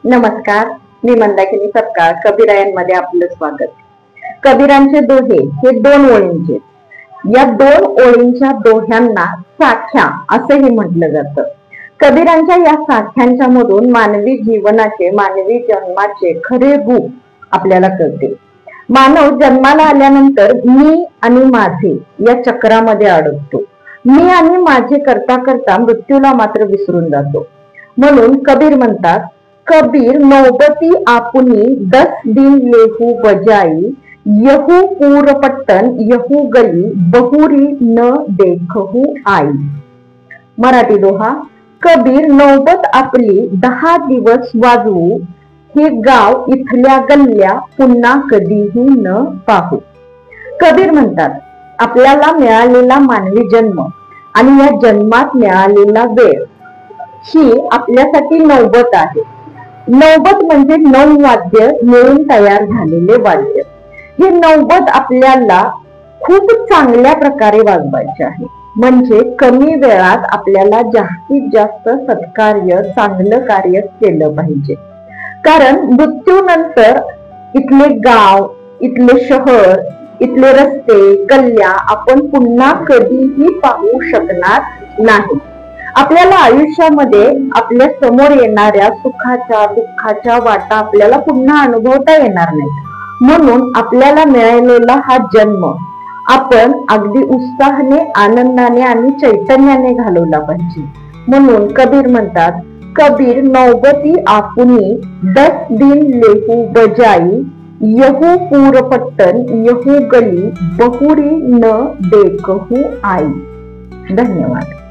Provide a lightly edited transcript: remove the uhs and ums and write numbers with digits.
नमस्कार, मी मंदाकिनी सपकाळ. कबीरायांमध्ये आपलं स्वागत. कबीरांचे दोहे हे 2 ओळींचे. या 2 ओळींच्या दोह्यांना साख्या असंही म्हटलं जातं. कबीरांच्या या साख्यांच्या मधून मानवी जीवनाचे, मानवी जन्माचे खरे रूप आपल्याला कळते. मानव जन्माला आल्यानंतर मी आणि माझे या चक्रामध्ये अडकतो. मी आणि माझे करता करता मृत्यूला मात्र विसरून जातो. म्हणून कबीर म्हणतात, कबीर नौबती आपुनी 10 दिन लेहू बजाई, यहू पूर पट्टन यहू गली बहुरी न देखहू आई. मराठी दोहा. कबीर नौबत आपली 10 दिवस वाजवू, हे गाव इथल्या गल्ल्या पुन्हा कधीही न पाहू. कबीर म्हणतात, आपल्याला मिळालेला मानवी जन्म आणि या जन्मात मिळालेला वेळ ही आपल्यासाठी नौबत आहे. नौबत म्हणजे 9 वाद्य मिळून तयार झालेले वाद्य. हे नौबत आपल्याला खूप चांगल्या प्रकारे वाजवायचे आहे. म्हणजे कमी वेळात आपल्याला जास्तीत जास्त सत्कार्य, चांगलं कार्य केलं पाहिजे. कारण मृत्यूनंतर इथले गाव, इथले शहर, इथले रस्ते, गल्ल्या आपण पुन्हा कधीही पाहू शकणार नाही. आपल्याला आयुष्यामध्ये आपल्या समोर येणाऱ्या सुखाच्या, दुःखाच्या वाटा आपल्याला पुन्हा अनुभवता येणार नाही. म्हणून आपल्याला मिळालेला हा जन्म आपण अगदी उत्साहाने, आनंदाने आणि चैतन्याने घालवला पाहिजे. म्हणून कबीर म्हणतात, कबीर नौबती आपुनी 10 दिन लेहू बजाई, यहू पूर पट्टन यहू गली बहुरी न देखहू आई. धन्यवाद.